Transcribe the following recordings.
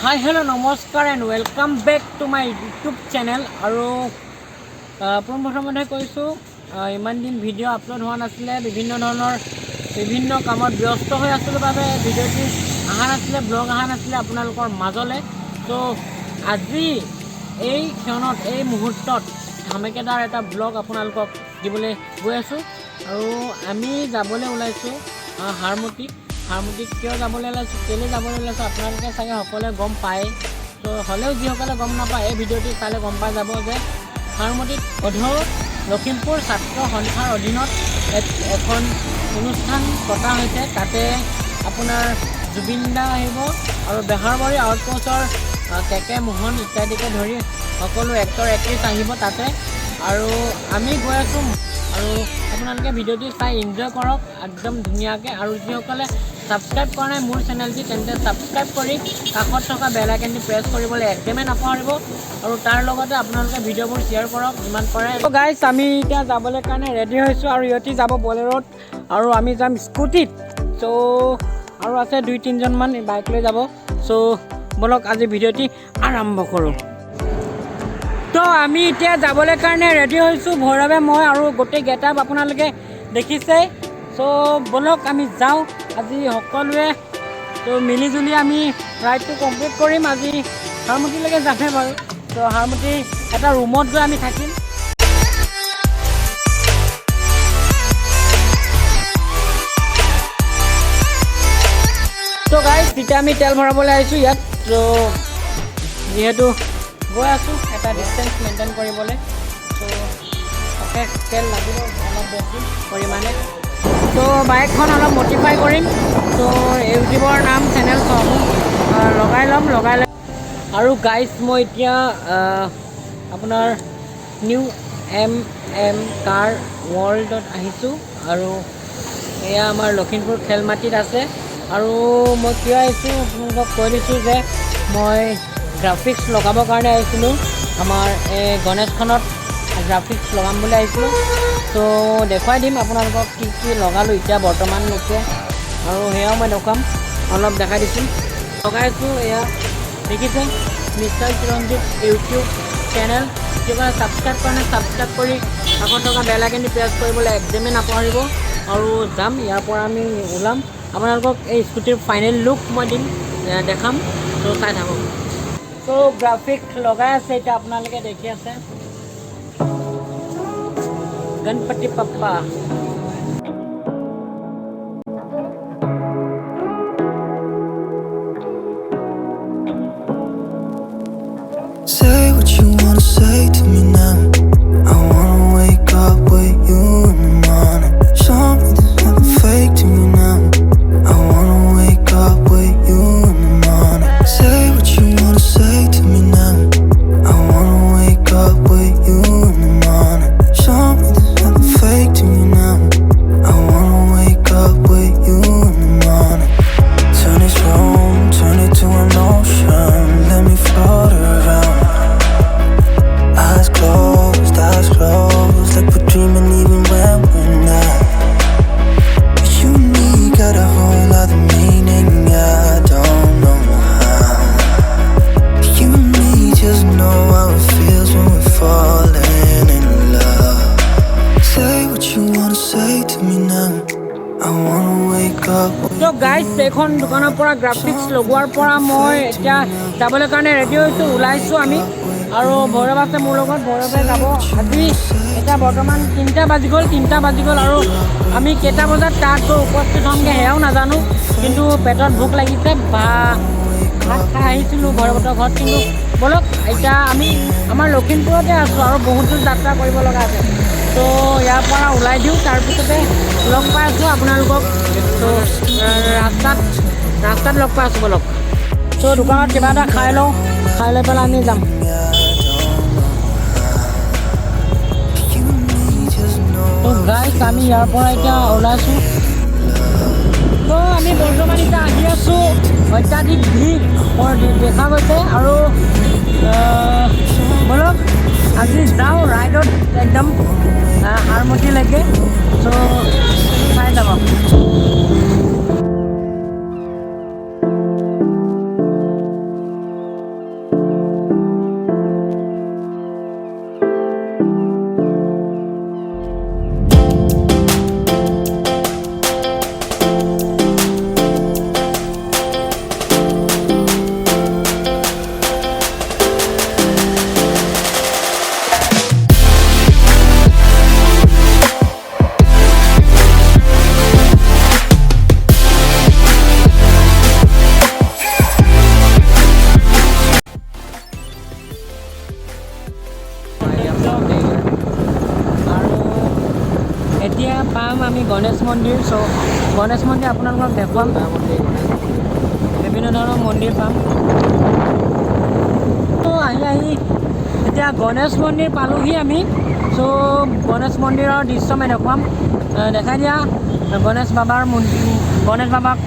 Hi, hello, namaskar and welcome back to my YouTube channel. আৰু প্ৰথমতে কৈছোঁ ইমান দিন ভিডিঅ' আপলোড হোৱা নাছিলে, বিভিন্ন কামত ব্যস্ত হৈ আছিলোঁ বাবে ভিডিঅ'টি অহা নাছিলে, ব্লগ অহা নাছিলে আপোনালোকৰ মাজলৈ। তো আজি এই ক্ষণত এই মুহূৰ্তত ধামেকেদাৰ এটা ব্লগ আপোনালোকক দিবলৈ গৈ আছোঁ। আৰু আমি যাবলৈ ওলাইছোঁ হাৰমতিত কিয় যাবলৈ ওলাইছোঁ, কেলৈ যাবলৈ ওলাইছোঁ আপোনালোকে চাগে সকলোৱে গম পায়। তো হ'লেও যিসকলে গম নাপায় এই ভিডিঅ'টি চালে গম পাই যাব যে হাৰমতিত অধৰ লখিমপুৰ ছাত্ৰ সন্থাৰ অধীনত এখন অনুষ্ঠান পতা হৈছে। তাতে আপোনাৰ জুবিন দা আহিব আৰু বেহাৰবাৰী আউটপোষ্টৰ কেকে মোহন ইত্যাদিকে ধৰি সকলো এক্টৰ এক্ট্ৰেছ আহিব তাতে। আৰু আমি গৈ আছোঁ আৰু আপোনালোকে ভিডিঅ'টি চাই এনজয় কৰক একদম ধুনীয়াকৈ। আৰু যিসকলে ছাবস্ক্ৰাইব কৰা নাই মোৰ চেনেলটি তেন্তে ছাবস্ক্ৰাইব কৰি কাষত থকা বেল আইকনটি প্ৰেছ কৰিবলৈ একদমেই নাপাহৰিব। আৰু তাৰ লগতে আপোনালোকে ভিডিঅ'বোৰ শ্বেয়াৰ কৰক যিমান পাৰে। গাইজ আমি এতিয়া যাবলৈ কাৰণে ৰেডি হৈছোঁ আৰু ইহঁতি যাব বলেৰোত আৰু আমি যাম স্কুটিত। চ' আৰু আছে 2-3জনমান বাইক লৈ যাব। চ' বলক আজি ভিডিঅ'টি আৰম্ভ কৰোঁ। তো আমি এতিয়া যাবলৈ কাৰণে ৰেডি হৈছোঁ, ভৈৰৱে মই আৰু গোটেই গেটআপ আপোনালোকে দেখিছেই। চ' বলক আমি যাওঁ আজি সকলোৱে। তো মিলিজুলি আমি ৰাইডটো কমপ্লিট কৰিম। আজি হাৰমতিলৈকে যামে বাৰু। তো হাৰমতি এটা ৰুমত গৈ আমি থাকিম। তো গাইজ তেতিয়া আমি তেল ভৰাবলৈ আহিছোঁ ইয়াত। তো যিহেতু গৈ আছোঁ এটা ডিষ্টেঞ্চ মেইনটেইন কৰিবলৈ, তো তাকে তেল লাগিব অলপ বেছি পৰিমাণে। তো বাইকখন অলপ মডিফাই কৰিম। তো ইউটিউবৰ নাম চেনেল লগাই ল'ম। আৰু গাইজ মই এতিয়া আপোনাৰ নিউ MM কাৰ ৱৰ্ল্ডত আহিছোঁ আৰু এয়া আমাৰ লখিমপুৰ খেলমাটিত আছে। আৰু মই কিয় আহিছোঁ আপোনালোকক কৈ দিছোঁ যে মই গ্ৰাফিক্স লগাবৰ কাৰণে আহিছিলোঁ। আমাৰ এই গণেশখনত গ্ৰাফিক্স লগাম বুলি আহিছিলোঁ। তো দেখুৱাই দিম আপোনালোকক কি লগালোঁ এতিয়া বৰ্তমানলৈকে, আৰু সেয়াও মই দেখুৱাম। অলপ দেখাই দিছোঁ লগাইছোঁ। এয়া দেখিছে মিষ্টাৰ চিৰঞ্জিত ইউটিউব চেনেল। যিসকলে ছাবস্ক্ৰাইব কৰা নাই ছাবস্ক্ৰাইব কৰি কাষত থকা বেল আইকনটি প্ৰেছ কৰিবলৈ একদমেই নাপাহৰিব। আৰু যাম ইয়াৰ পৰা আমি ওলাম, আপোনালোকক এই স্কুটিৰ ফাইনেল লুক মই দিম, দেখাম। তো চাই থাকক। তো গ্ৰাফিক লগাই আছে এতিয়া আপোনালোকে দেখি আছে গণপতি পাপ্পা। Say what you wanna say to me now. I wanna wake up with you in the morning. Show me there's nothing fake to me now. I wanna wake up with you in the morning. Say what you wanna say to me now. I wanna wake up with you in the morning. Show me there's nothing fake to me now. I wanna wake up with you in the morning. Turn this room, turn it to an ocean. Let me float around. Eyes closed, like we're dreaming even when we're not. You and me got a whole other meaning, I don't know how. You and me just know how it feels when we're falling in love. Say what you wanna say to me now. I wanna wake up. তো guys এইখন দোকানৰ পৰা graphics লগোৱাৰ পৰা মই এতিয়া যাবলৈ কাৰণে ৰেডি হৈছোঁ, ওলাইছোঁ আমি। আৰু ভৈৰৱ আছে মোৰ লগত, ভৈৰৱে যাব। আজি এতিয়া বৰ্তমান 3টা বাজি গ'ল আৰু আমি কেইটা বজাত তাত গৈ উপস্থিত হ'মগৈ সেয়াও নাজানো। কিন্তু পেটত ভোক লাগিছে, ভাত খাই আহিছিলোঁ ভৈৰৱহঁতৰ ঘৰত। কিন্তু বলক এতিয়া আমি আমাৰ লখিমপুৰতে আছোঁ আৰু বহুত দূৰ যাত্ৰা কৰিব লগা আছে। তো ইয়াৰ পৰা ওলাই দিওঁ, তাৰপিছতে লগ পাই আছোঁ আপোনালোকক। তো ৰাস্তাত লগ পাই আছোঁ বলক। তো দোকানত কিবা এটা খাই লওঁ, খাই লৈ পেলাই আমি যাম। তো গাইজ আমি ইয়াৰ পৰা এতিয়া ওলাইছোঁ। তো আমি বৰ্তমান এতিয়া আহি আছোঁ, অত্যাধিক ভিৰ দেখা গৈছে। আৰু বলক আজি যাওঁ ৰাইডত একদম হাৰমতিলৈকে। চ' চাই যাব। গণেশ মন্দিৰ চ' গণেশ মন্দিৰ আপোনালোকক দেখুৱাম বিভিন্ন ধৰণৰ মন্দিৰ পাম ত' আহি এতিয়া গণেশ মন্দিৰ পালোহি আমি চ' গণেশ মন্দিৰৰ দৃশ্য মই দেখুৱাম দেখাই দিয়া গণেশ বাবাক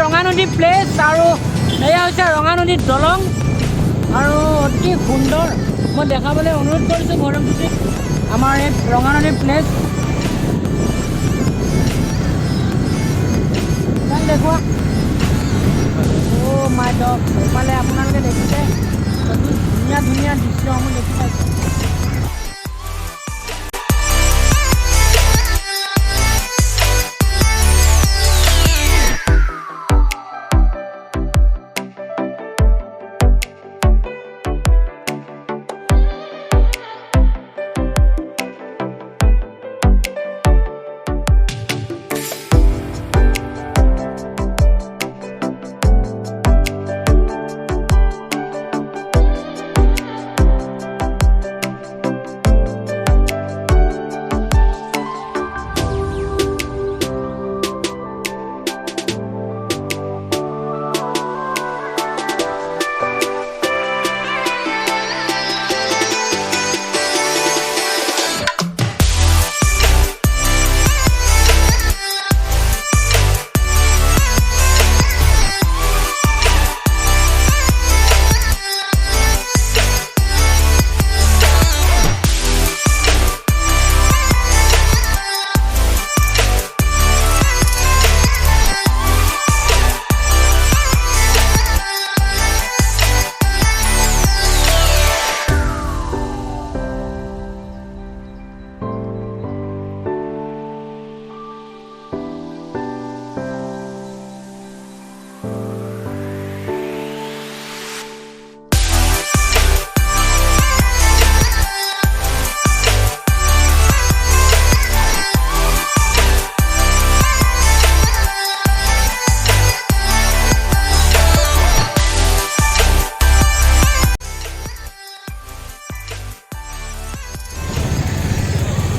ৰঙানদী প্লেচ আৰু এয়া হৈছে ৰঙানদীৰ দলং আৰু অতি সুন্দৰ মই দেখাবলৈ অনুৰোধ কৰিছোঁ ভৈৰৱজ্যোতিক আমাৰ এই ৰঙানদী প্লেচ দেখুৱা অ' মাই গড এইফালে আপোনালোকে দেখিছে অতি ধুনীয়া ধুনীয়া দৃশ্যসমূহ দেখি পাইছে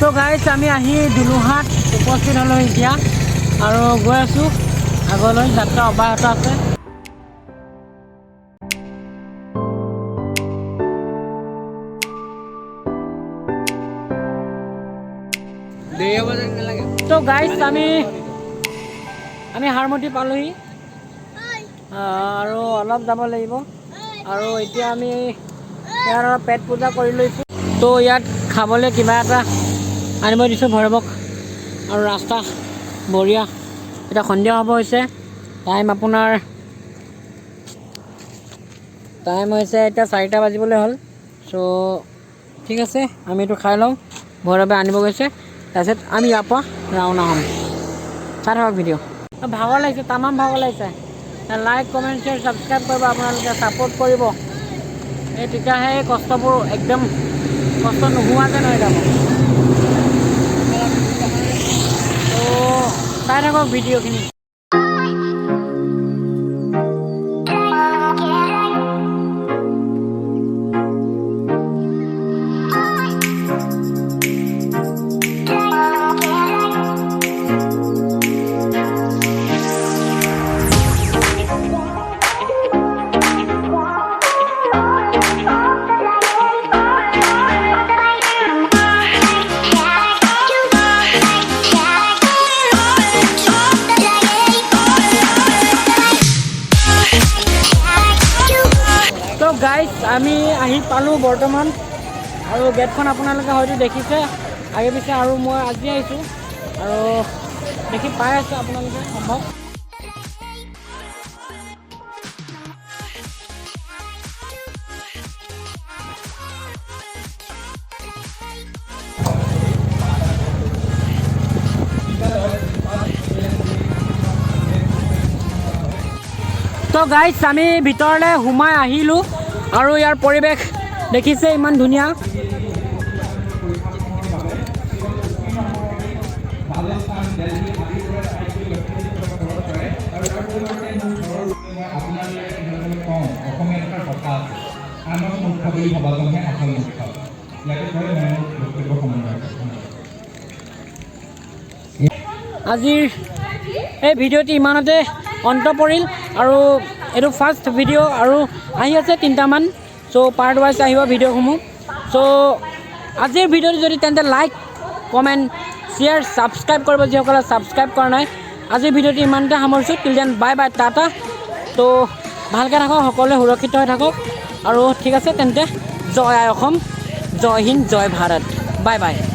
তো গাইজ আমি আহি দুলুহাট উপস্থিত হ'লোঁ এতিয়া আৰু গৈ আছোঁ আগলৈ যাত্ৰা অব্যাহত আছে তো গাইজ আমি হাৰমতি পালোহি আৰু অলপ যাব লাগিব আৰু এতিয়া আমি ইয়াৰ পেট পূজা কৰি লৈছোঁ তো ইয়াত খাবলৈ কিবা এটা আনিব দিছোঁ ভৈৰৱক আৰু ৰাস্তা বঢ়িয়া এতিয়া সন্ধিয়া হ'ব হৈছে টাইম হৈছে এতিয়া 4টা বাজিবলৈ হ'ল চ' ঠিক আছে আমি এইটো খাই লওঁ ভৈৰৱে আনিব গৈছে তাৰপিছত আমি ইয়াৰ পৰা ৰাওনা হ'ম চাই থাকক ভিডিঅ' ভাগৰ লাগিছে তামাম ভাগৰ লাগিছে লাইক কমেণ্ট শ্বেয়াৰ ছাবস্ক্ৰাইব কৰিব আপোনালোকে ছাপোৰ্ট কৰিব এই তেতিয়াহে কষ্টবোৰ একদম কষ্ট নোহোৱা যেন হৈ যাব তো চাই থাকক ভিডিঅ'খিনি তো গাইজ আমি আহি পালোঁ বৰ্তমান আৰু গেটখন আপোনালোকে হয়তো দেখিছে আগে পিছে আৰু মই আজি আহিছোঁ আৰু দেখি পাই আছে আপোনালোকে সম্ভৱ তো গাইজ আমি ভিতৰলৈ সোমাই আহিলোঁ আৰু ইয়াৰ পৰিৱেশ দেখিছে ইমান ধুনীয়া আজিৰ এই ভিডিঅ'টি ইমানতে অন্ত পৰিল আৰু এইটো ফাৰ্ষ্ট ভিডিঅ' আৰু আহি আছে 3টামান চ' পাৰ্ট ৱাইজ আহিব ভিডিঅ'সমূহ চ' আজিৰ ভিডিঅ'টো যদি তেন্তে লাইক কমেণ্ট শ্বেয়াৰ ছাবস্ক্ৰাইব কৰিব যিসকলে ছাবস্ক্ৰাইব কৰা নাই আজিৰ ভিডিঅ'টো ইমানতে সামৰিছোঁ till then bye bye Tata তো ভালকৈ থাকক সকলোৱে সুৰক্ষিত হৈ থাকক আৰু ঠিক আছে তেন্তে জয় আই অসম জয় হিন্দ জয় ভাৰত বাই বাই